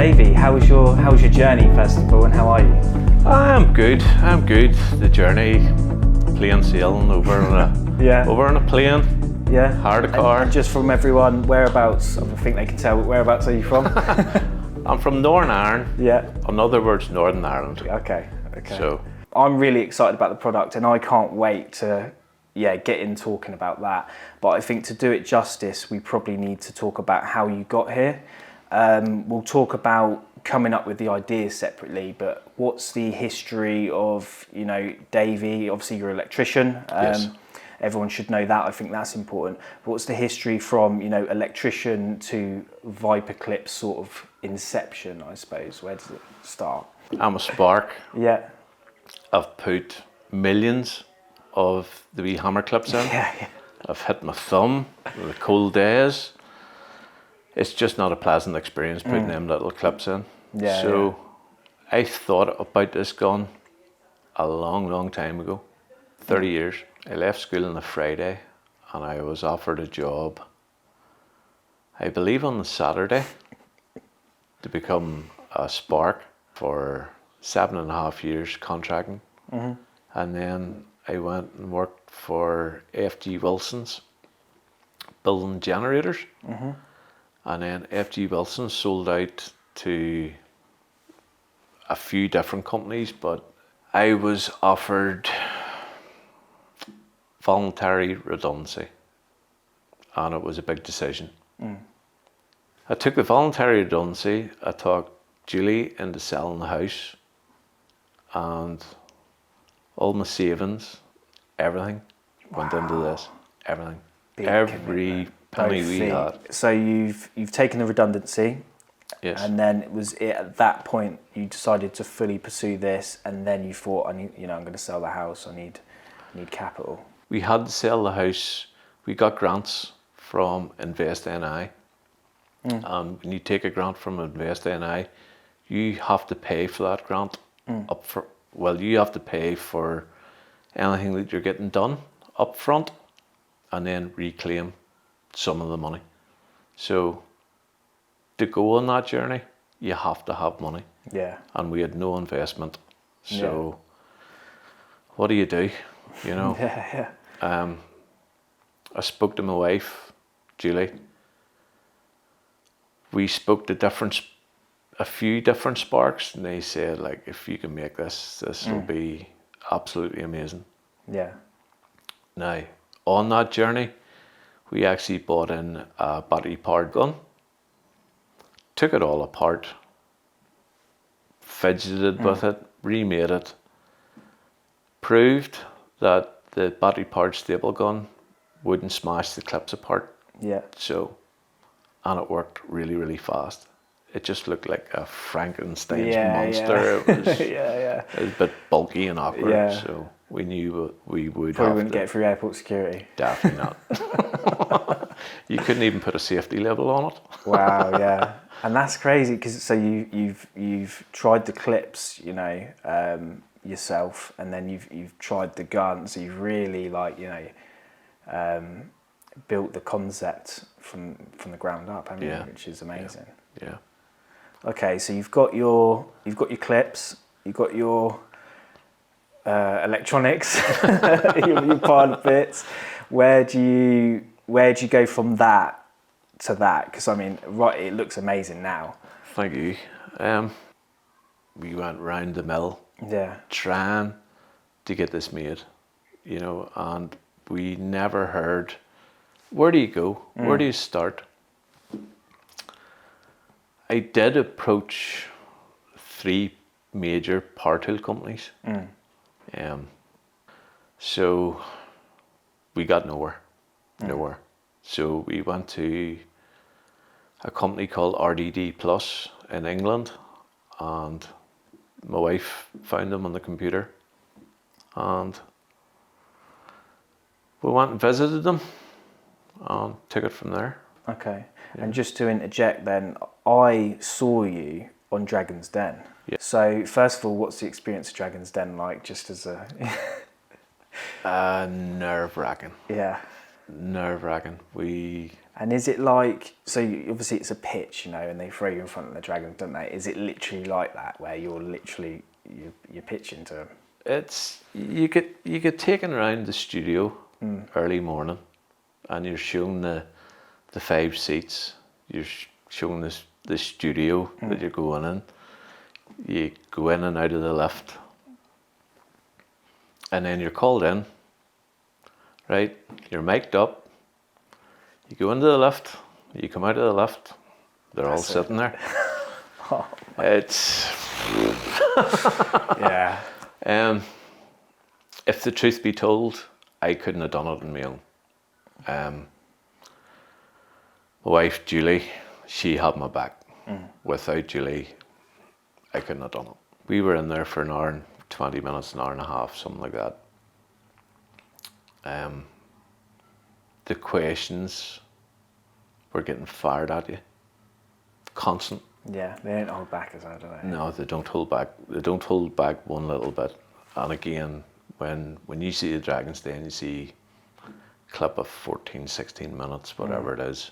Davy, how was your journey first of all, and how are you? I'm good. The journey, plain sailing over on a plane. Yeah. Hired a car. And just from everyone, whereabouts? I think they can tell. Whereabouts are you from? I'm from Northern Ireland. Yeah. In other words, Northern Ireland. Okay. So I'm really excited about the product, and I can't wait to get in talking about that. But I think to do it justice, we probably need to talk about how you got here. We'll talk about coming up with the ideas separately, but what's the history of, Davy? Obviously you're an electrician. Yes. Everyone should know that. I think that's important. But what's the history from, electrician to ViperClip sort of inception, I suppose? Where does it start? I'm a spark. Yeah. I've put millions of the wee hammer clips in. Yeah. I've hit my thumb with the cold days. It's just not a pleasant experience putting them little clips in. So I thought about this gun a long time ago, 30 years. I left school on a Friday and I was offered a job, I believe on the Saturday, to become a spark for 7.5 years contracting. And then I went and worked for FG Wilson's building generators. And then FG Wilson sold out to a few different companies, but I was offered voluntary redundancy, and it was a big decision. I took the voluntary redundancy. I talked Julie into selling the house, and all my savings, everything went into this. Everything. Big Every commitment. penny we had. So you've taken the redundancy. Yes. And then at that point you decided to fully pursue this, and then you thought, I'm going to sell the house. I need capital. We had to sell the house. We got grants from Invest NI. When you take a grant from Invest NI, you have to pay for that grant up for. Well, you have to pay for anything that you're getting done up front, and then reclaim some of the money. So to go on that journey, you have to have money. Yeah. And we had no investment. So what do you do? Yeah. I spoke to my wife, Julie. We spoke to a few different sparks, and they said, like, if you can make this will be absolutely amazing. Yeah. Now, on that journey, we actually bought in a battery powered gun, took it all apart, fidgeted with it, remade it, proved that the battery powered staple gun wouldn't smash the clips apart. Yeah. So, and it worked really fast. It just looked like a Frankenstein's monster. Yeah. It was, yeah. It was a bit bulky and awkward. Yeah. So we knew we would Probably have wouldn't get through airport security. Definitely not. You couldn't even put a safety level on it. Wow, yeah. And that's crazy, because so you've tried the clips, yourself, and then you've tried the gun, so you've really built the concept from the ground up, haven't you? Which is amazing. Yeah. Okay, so you've got your clips, you've got your electronics, your pilot bits. Where do you go from that to that? Because it looks amazing now. Thank you. We went round the mill, trying to get this made, and we never heard, where do you go? Where do you start? I did approach 3 major power tool companies. So we got nowhere. So we went to a company called RDD Plus in England, and my wife found them on the computer, and we went and visited them and took it from there. Okay. And just to interject then, I saw you on Dragon's Den. Yeah. So first of all, what's the experience of Dragon's Den like, just as a... Nerve-wracking. Yeah. nerve-wracking. And is it like, so obviously it's a pitch, you know, and they throw you in front of the dragon, don't they? Is it literally like that, where you're pitching to them? You get taken around the studio early morning, and you're shown the 5 seats. You're shown the studio that you're going in. You go in and out of the lift, and then you're called in. Right, you're mic'd up. You go into the lift. You come out of the lift. They're all sitting there. It's yeah. If the truth be told, I couldn't have done it on my own. My wife Julie, she had my back. Without Julie, I couldn't have done it. We were in there for an hour and 20 minutes, an hour and a half, something like that. The questions were getting fired at you, constant. Yeah, they don't hold back as well, do they? No, they don't hold back. They don't hold back one little bit. And again, when you see the Dragon's Den, you see a clip of 14, 16 minutes, whatever it is.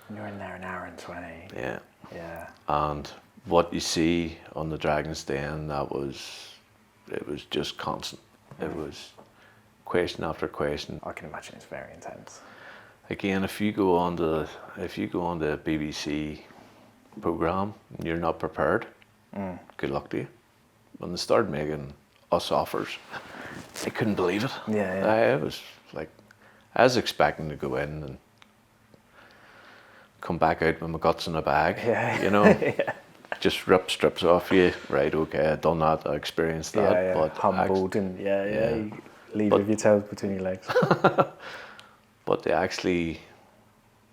And you're in there an hour and 20. Yeah. Yeah. And what you see on the Dragon's Den, it was just constant. It was question after question. I can imagine it's very intense. Again, if you go on the BBC programme and you're not prepared, good luck to you. When they started making us offers, I couldn't believe it. Yeah. I was like, I was expecting to go in and come back out with my guts in a bag. Yeah. You know, just rip strips off you. Right, okay, I've done that, I experienced that. Yeah. But humbled and you leave with your tails between your legs. But they actually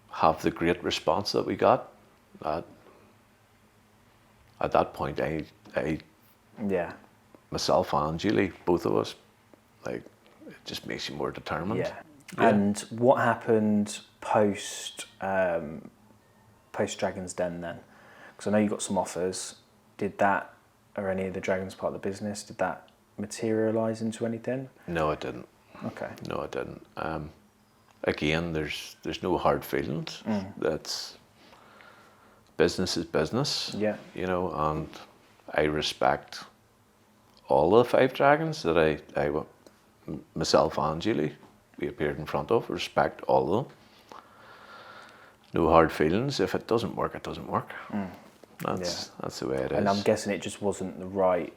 have the great response that we got. At that point, I myself and Julie, both of us, like, it just makes you more determined. Yeah. And what happened post Dragon's Den then? Because I know you got some offers. Did that, or any of the Dragons part of the business, did that materialise into anything? No, it didn't. Okay. No, it didn't. Again, there's no hard feelings. That's business is business. Yeah. You know, and I respect all the 5 dragons that I myself and Julie, we appeared in front of. Respect all of them. No hard feelings. If it doesn't work, it doesn't work. That's the way it is. And I'm guessing it just wasn't the right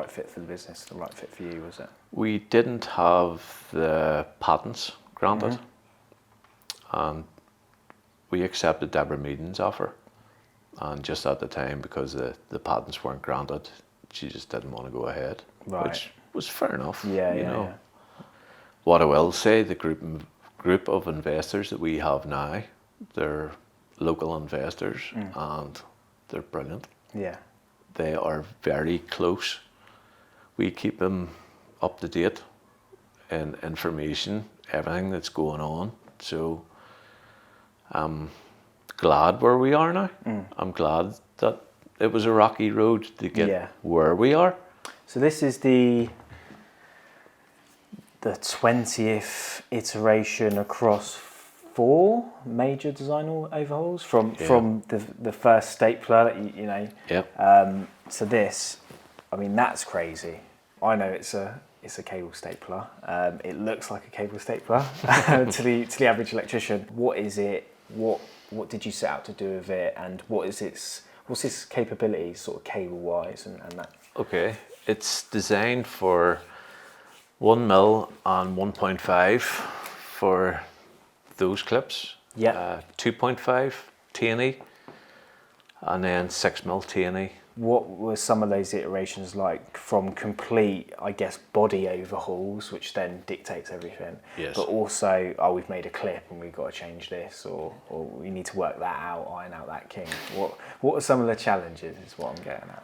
fit for the business, the right fit for you, was it? We didn't have the patents granted, and we accepted Deborah Meaden's offer. And just at the time, because the patents weren't granted, she just didn't want to go ahead, which was fair enough. You know. What I will say, the group of investors that we have now, they're local investors, and they're brilliant. Yeah. They are very close. We keep them up to date in information, everything that's going on. So I'm glad where we are now. I'm glad that it was a rocky road to get where we are. So this is the 20th iteration across 4 major design overhauls from the first stapler that you know. Yep. So this, I mean, that's crazy. I know it's a cable stapler. It looks like a cable stapler to the average electrician. What is it? What did you set out to do with it? And what's its capabilities, sort of cable wise and that? Okay, it's designed for 1 mil and 1.5 for those clips. Yeah. 2.5 T&E and then 6 mil T&E. What were some of those iterations like, from complete, I guess, body overhauls, which then dictates everything? Yes. But also, we've made a clip and we've got to change this, or we need to work that out, iron out that kink. What are some of the challenges, is what I'm getting at?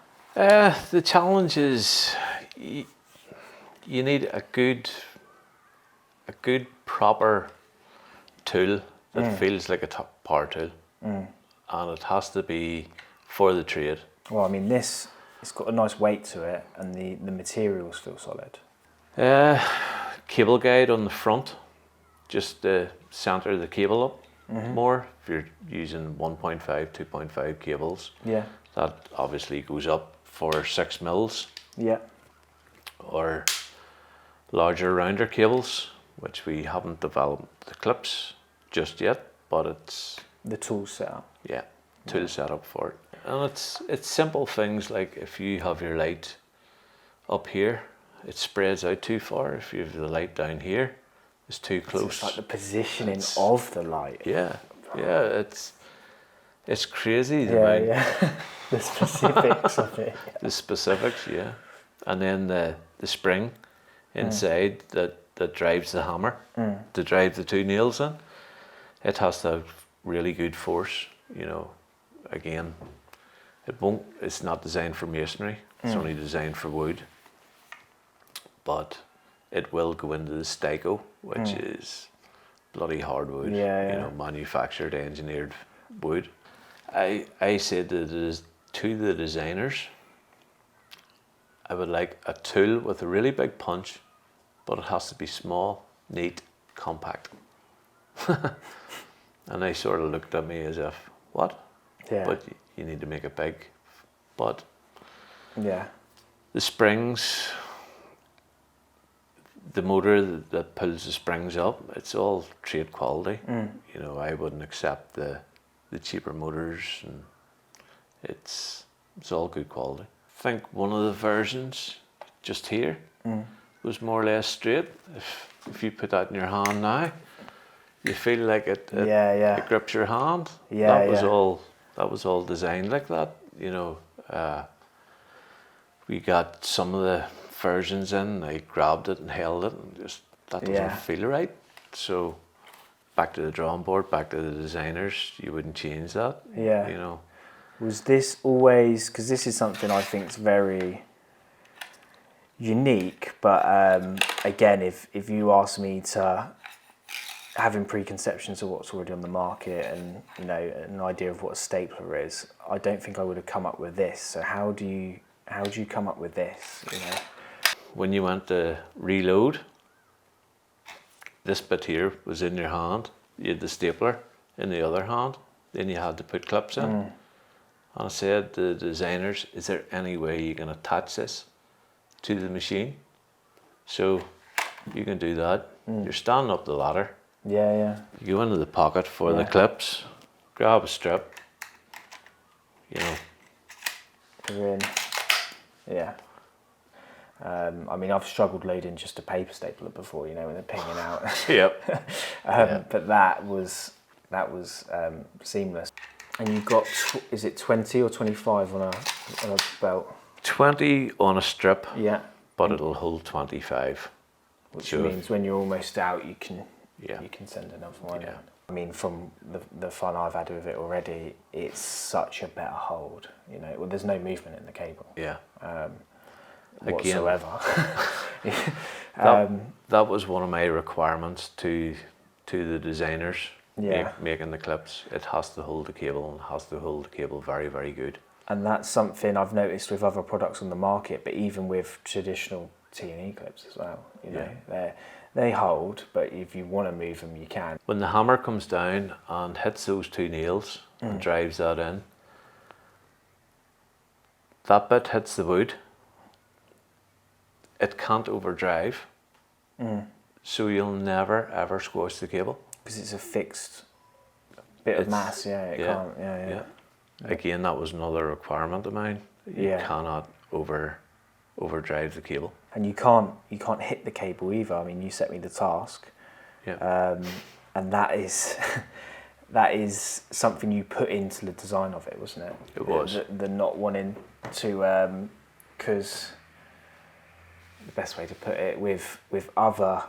The challenge is you need a good proper tool that feels like a power tool, and it has to be for the trade. Well, I mean, it's got a nice weight to it, and the materials feel solid. Cable guide on the front just to center the cable up more. If you're using 1.5, 2.5 cables, Yeah. that obviously goes up for 6 mils. Yeah. Or larger rounder cables, which we haven't developed the clips just yet, but it's The tool setup. yeah, tool setup for it. And it's simple things like if you have your light up here, it spreads out too far. If you have the light down here, it's too close. It's like the positioning of the light. Yeah, it's crazy. Yeah. The specifics of it. The specifics, yeah. And then the spring inside that drives the hammer to drive the 2 nails in. It has to have really good force, you know. Again, it's not designed for masonry, it's only designed for wood. But it will go into the styco, which is bloody hardwood, you know, manufactured, engineered wood. I said to the designers, I would like a tool with a really big punch, but it has to be small, neat, compact. And they sort of looked at me as if, what? Yeah. But you need to make it big. But yeah. the springs, the motor that pulls the springs up, it's all trade quality. You know, I wouldn't accept the cheaper motors, and it's all good quality. I think one of the versions just here was more or less straight. If you put that in your hand now, you feel like it grips your hand. That was all designed like that. You know, we got some of the versions in, I grabbed it and held it, and just that doesn't feel right. So back to the drawing board, back to the designers. You wouldn't change that. Yeah. You know. Was this always, because this is something I think is very unique, but again, if you ask me to, having preconceptions of what's already on the market and, you know, an idea of what a stapler is, I don't think I would have come up with this. So how do you come up with this, you know? When you went to reload, this bit here was in your hand. You had the stapler in the other hand. Then you had to put clips in. And I said to the designers, is there any way you can attach this to the machine? So you can do that. You're standing up the ladder. Yeah. You go into the pocket for the clips, grab a strip, you know. You're in. Yeah. I mean, I've struggled loading just a paper stapler before, you know, when they're pinging out. Yep. But that was seamless. And you got, is it 20 or 25 on a belt? 20 on a strip. Yeah. But it'll hold 25. Which means when you're almost out, you can send another one. Yeah. I mean, from the fun I've had with it already, it's such a better hold. You know, well, there's no movement in the cable. Yeah. Whatsoever. That was one of my requirements to the designers making the clips. It has to hold the cable, and has to hold the cable very, very good. And that's something I've noticed with other products on the market, but even with traditional T&E clips as well. You know, they hold, but if you want to move them, you can. When the hammer comes down and hits those 2 nails and drives that in, that bit hits the wood. It can't overdrive, so you'll never ever squash the cable. Because it's a fixed bit of mass, it can't, yeah. Again, that was another requirement of mine. You cannot overdrive the cable. And you can't hit the cable either. I mean, you set me the task, and that is something you put into the design of it, wasn't it? It was. The not wanting to, because the best way to put it, with other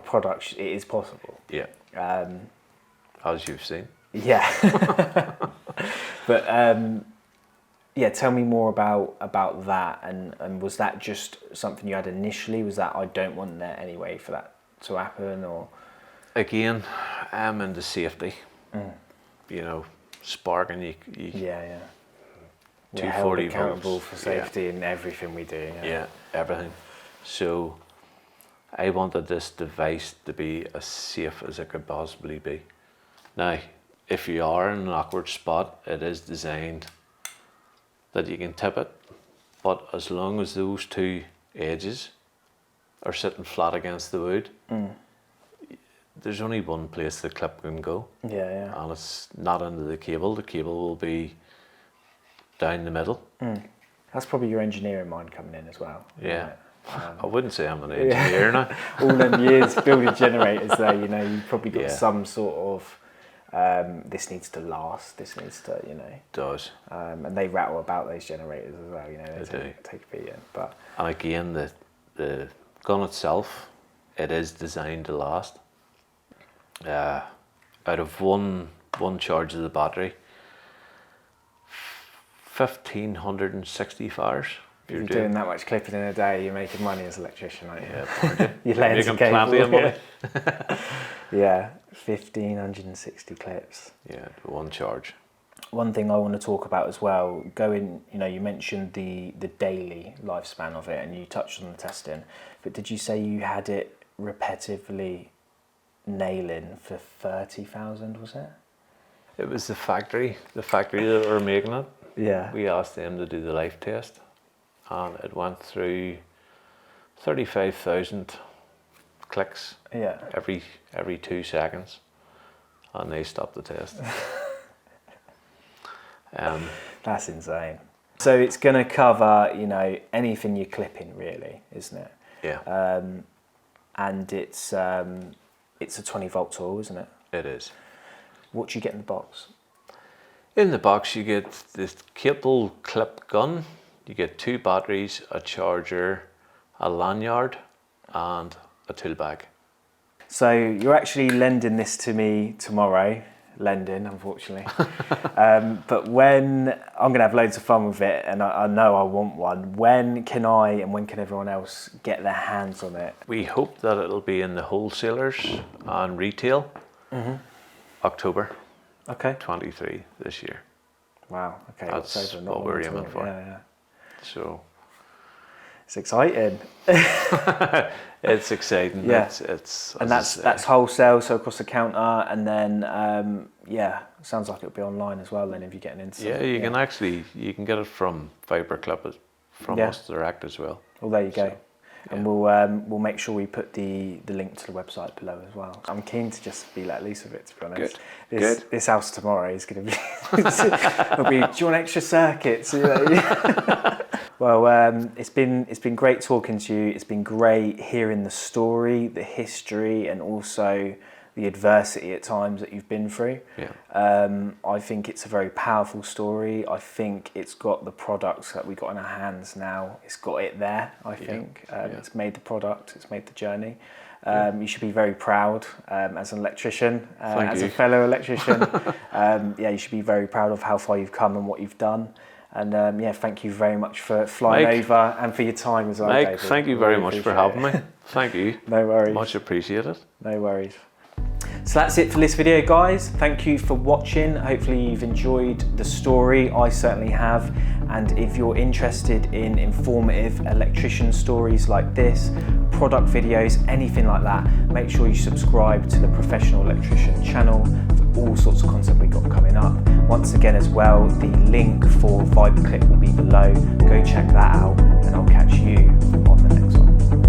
products, it is possible. Yeah. As you've seen. Yeah. But tell me more about that, and was that just something you had initially? Was that I don't want that anyway for that to happen, or? Again, I'm into safety. You know, sparking you 240 accountable volts. For safety in everything we do. Yeah, everything. So I wanted this device to be as safe as it could possibly be. Now, if you are in an awkward spot, it is designed that you can tip it, but as long as those two edges are sitting flat against the wood, there's only one place the clip can go. Yeah. And it's not into the cable. The cable will be down the middle. That's probably your engineering mind coming in as well. Yeah. I wouldn't say I'm an engineer now. All them years building generators though, you know, you've probably got some sort of, this needs to last, this needs to, you know. It does. And they rattle about those generators as well, you know. They do. Take a beating. But And again, the gun itself, it is designed to last. Out of one charge of the battery, 1,560 fires. if you're doing that much clipping in a day, you're making money as an electrician, aren't you? Yeah, You're laying making some cable. plenty of money. Yeah, 1,560 clips. Yeah, one charge. One thing I want to talk about as well, you know, you mentioned the daily lifespan of it and you touched on the testing, but did you say you had it repetitively nailing for 30,000, was it? It was the factory that were making it. Yeah. We asked them to do the life test, and it went through 35,000 clicks every 2 seconds, and they stopped the test. That's insane. So it's going to cover, you know, anything you're clipping, really, isn't it? Yeah. And it's a 20-volt tool, isn't it? It is. What do you get in the box? In the box you get this cable clip gun, you get 2 batteries, a charger, a lanyard and a tool bag. So you're actually lending this to me tomorrow. Lending, unfortunately. But when I'm going to have loads of fun with it, and I know I want one, when can I and when can everyone else get their hands on it? We hope that it'll be in the wholesalers and retail October 23 this year. Wow, okay. That's October, not what we're long at all. aiming for. Yeah. So It's exciting. it's exciting. Yeah. It's and that's wholesale, so across the counter, and then sounds like it'll be online as well then if you're getting into you can actually get it from ViperClip from us direct as well. Well, there you go. And we'll make sure we put the link to the website below as well. I'm keen to just be let loose with it, to be honest. Good. This house tomorrow is going to be it'll be, do you want extra circuits? You know? Well, it's been great talking to you. It's been great hearing the story, the history, and also the adversity at times that you've been through. Yeah. I think it's a very powerful story. I think it's got the products that we got in our hands now. It's got it there, I think. It's made the product, it's made the journey. You should be very proud as an electrician, as a fellow electrician. You should be very proud of how far you've come and what you've done. And thank you very much for flying over and for your time as well, Mike, David. thank you very much for having me. Thank you. No worries. Much appreciated. No worries. So that's it for this video, guys. Thank you for watching. Hopefully you've enjoyed the story. I certainly have. And if you're interested in informative electrician stories like this, product videos, anything like that, make sure you subscribe to the Professional Electrician channel for all sorts of content we've got coming up. Once again as well, the link for ViperClip will be below. Go check that